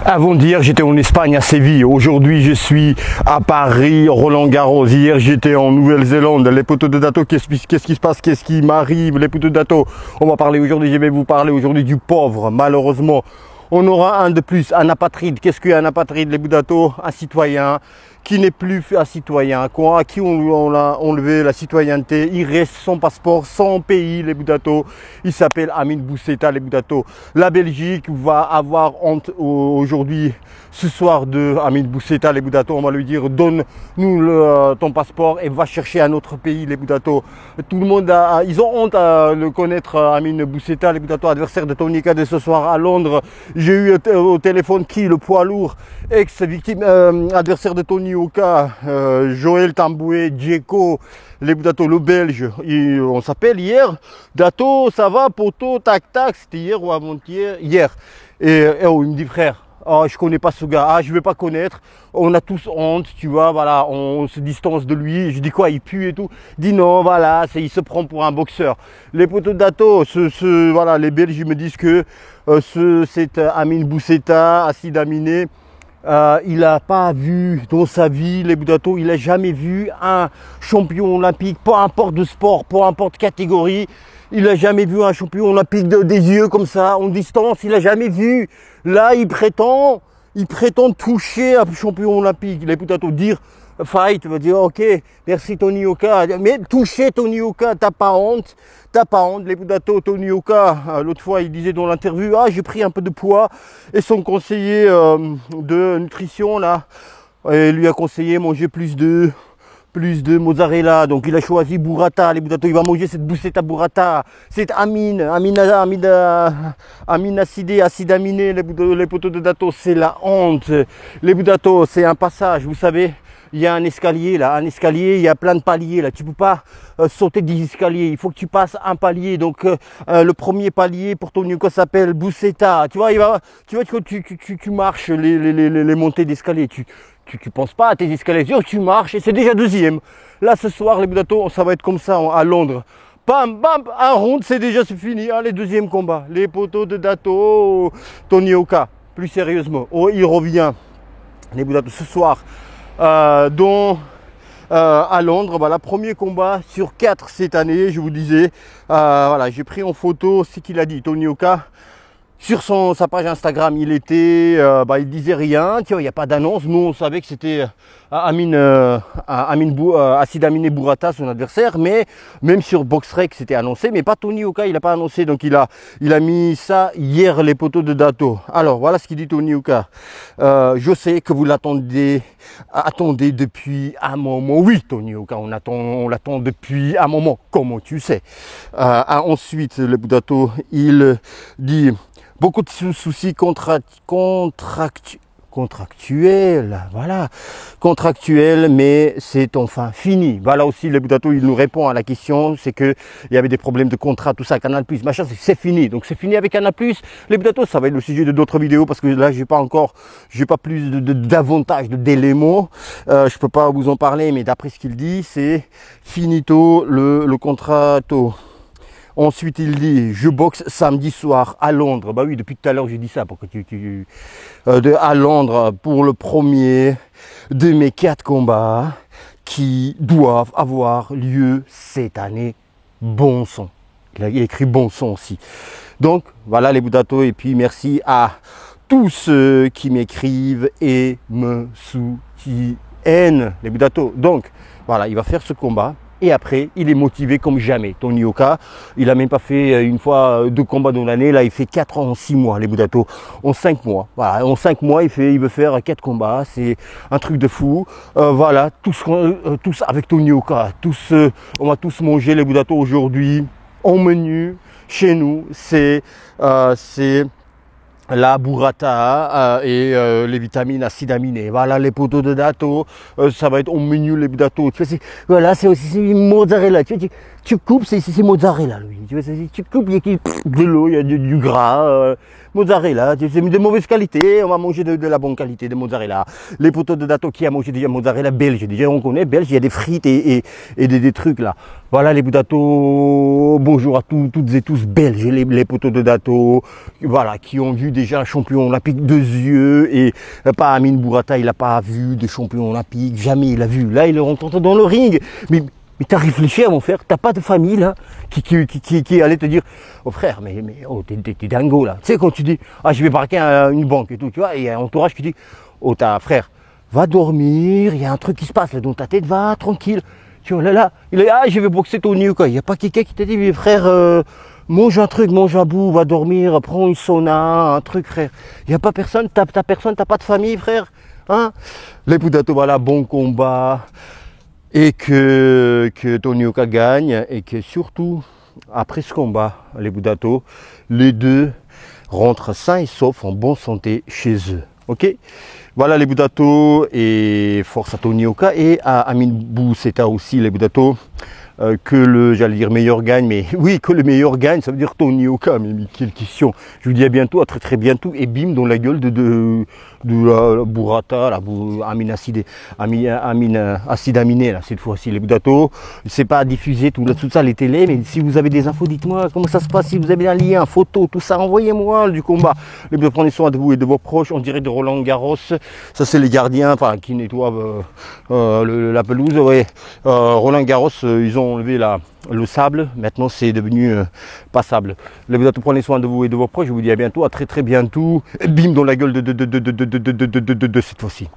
Avant d'hier, j'étais en Espagne à Séville. Aujourd'hui, je suis à Paris, Roland-Garros. Hier, j'étais en Nouvelle-Zélande. Les poteaux de Dato, qu'est-ce qui se passe? Qu'est-ce qui m'arrive? Les poteaux de Dato. On va parler aujourd'hui, je vais vous parler aujourd'hui du pauvre. Malheureusement, on aura un de plus, un apatride. Qu'est-ce qu'un apatride? Les Boudato, un citoyen qui n'est plus un citoyen, à qui on a enlevé la citoyenneté. Il reste son passeport, son pays, les Boudato. Il s'appelle Amin Bousseta, les Boudato. La Belgique va avoir honte aujourd'hui, ce soir, de Amin Bousseta, les Boudato. On va lui dire, donne-nous ton passeport et va chercher un autre pays, les Boudato. Tout le monde ils ont honte à le connaître, Amin Bousseta, les Boudato, adversaire de Tony K de ce soir à Londres. J'ai eu au téléphone le poids lourd, ex-victime, adversaire de Tony Oka, Joël Tamboué, Djeko, les Boudato, le Belge. On s'appelle hier. Dato, ça va, poto, tac, tac. C'était hier ou avant-hier? Hier. Et oh, il me dit, frère, oh, je connais pas ce gars, ah, je vais pas connaître. On a tous honte, tu vois, voilà, on se distance de lui. Je dis quoi, il pue et tout. Il dit non, voilà, il se prend pour un boxeur. Les potos de Dato, voilà, les Belges me disent que c'est Amin Bousseta, acide aminé. Il n'a pas vu dans sa vie, les Boudato, il n'a jamais vu un champion olympique, peu importe de sport, peu importe catégorie. Il n'a jamais vu un champion olympique des yeux comme ça, en distance, il n'a jamais vu. Là, il prétend toucher un champion olympique. Les Boudato, dire fight, va dire ok, merci Tony Oka. Mais toucher Tony Oka, t'as pas honte, les Boudato. Tony Oka, l'autre fois il disait dans l'interview, ah j'ai pris un peu de poids, et son conseiller de nutrition là, lui a conseillé manger plus de mozzarella, donc il a choisi burrata, les Boudato. Il va manger cette boussetta burrata, c'est acide aminé, les poteaux de Dato, c'est la honte. Les Boudato, c'est un passage, vous savez, il y a un escalier là, il y a plein de paliers là, tu peux pas sauter des escaliers, il faut que tu passes un palier. Donc le premier palier pour ton Oka s'appelle Bousseta. Tu vois, tu marches les montées d'escalier, tu penses pas à tes escaliers, tu marches et c'est déjà deuxième. Là ce soir les Boudato, ça va être comme ça à Londres. Bam, bam, un round, c'est fini. Allez, deuxième combat. Les poteaux de Dato, Tony Oka. Plus sérieusement, oh, il revient. Les Boudato ce soir à Londres. Voilà, premier combat sur 4 cette année, je vous disais. Voilà, j'ai pris en photo ce qu'il a dit, Tony Oka. Sur sa page Instagram, il disait rien, tu vois, il n'y a pas d'annonce. Nous, on savait que c'était acide aminé burrata, son adversaire, mais même sur BoxRec, c'était annoncé, mais pas Tony Oka, il n'a pas annoncé. Donc il a mis ça hier, les poteaux de Dato. Alors voilà ce qu'il dit Tony Oka. Je sais que vous attendez depuis un moment. Oui, Tony Oka, on l'attend depuis un moment. Comment tu sais? Ensuite, le Boudato, il dit beaucoup de soucis contractuels, voilà, contractuels, mais c'est enfin fini. Voilà aussi, le Boudato, il nous répond à la question, c'est que il y avait des problèmes de contrat, tout ça, Canal+, machin, c'est fini. Donc c'est fini avec Canal+. Les Boudato, ça va être le sujet de d'autres vidéos, parce que là, j'ai pas plus d'avantages, d'éléments. Je peux pas vous en parler, mais d'après ce qu'il dit, c'est finito le contrato. Ensuite, il dit, je boxe samedi soir à Londres. Bah oui, depuis tout à l'heure, j'ai dit ça pour que à Londres pour le premier de mes 4 combats qui doivent avoir lieu cette année. Bon sang. Il a écrit bon sang aussi. Donc, voilà les Boudato. Et puis, merci à tous ceux qui m'écrivent et me soutiennent, les Boudato. Donc, voilà, il va faire ce combat. Et après, il est motivé comme jamais. Tony Oka, il a même pas fait une fois 2 combats dans l'année. Là, il fait 4 en 6 mois, les Boudato. En 5 mois. Voilà, en 5 mois, il veut faire 4 combats. C'est un truc de fou. Voilà, tous avec Tony Oka. On va tous manger les Boudato aujourd'hui. En menu, chez nous, c'est la burrata et les vitamines acides aminés. Voilà les poteaux de Dato, ça va être au menu les Dato. Tu vois, voilà, c'est aussi mozzarella. Tu coupes, c'est mozzarella lui. Tu vois, tu coupes, il y a de l'eau, il y a du gras. Mozzarella, c'est de mauvaise qualité, on va manger de la bonne qualité de mozzarella. Les poteaux de Dato, qui a mangé déjà mozzarella belge, déjà on connaît belge, il y a des frites et des trucs là. Voilà les Dato, bonjour à toutes et tous belges, les poteaux de Dato, voilà, qui ont vu déjà champion olympique 2 yeux et pas Amine Bourata, il n'a pas vu de champion olympique, jamais il a vu. Là, il est rentré dans le ring. Mais t'as réfléchi à mon frère, t'as pas de famille là qui allait te dire, oh frère, mais oh, t'es dingo là. Tu sais quand tu dis, ah je vais braquer une banque et tout, tu vois, et il y a un entourage qui dit, oh t'as frère, va dormir, il y a un truc qui se passe là dans ta tête, va tranquille. Tu vois là, il est, ah je vais boxer ton New quoi. Il n'y a pas quelqu'un qui t'a dit, mais frère, mange un truc, mange un bout, va dormir, prends une sauna, un truc frère. Il n'y a pas personne, t'as pas de famille frère, hein. Les Poudato, voilà, bon combat. Et que Tony Yoka gagne et que surtout après ce combat, les Poudato, les deux rentrent sains et saufs en bonne santé chez eux. Ok, voilà les Poudato et force à Tony Yoka et à Amine Bousseta aussi les Poudato. Que le, j'allais dire meilleur gagne, mais oui, que le meilleur gagne, ça veut dire Tony Yoka, mais quelle question. Je vous dis à bientôt, à très très bientôt, et bim, dans la gueule de la Bourata, la amine acide aminé, là, cette fois-ci, les Poudato. C'est pas à diffuser tout ça, les télés, mais si vous avez des infos, dites-moi comment ça se passe, si vous avez un lien, photo, tout ça, envoyez-moi du combat. Les Poudato, prenez soin de vous et de vos proches, on dirait de Roland Garros, ça c'est les gardiens, enfin, qui nettoient la pelouse, ouais. Roland Garros, ils ont enlevé le sable, maintenant c'est devenu passable. Les Poudato, prenez soin de vous et de vos proches, je vous dis à bientôt, à très très bientôt, bim dans la gueule de cette fois-ci.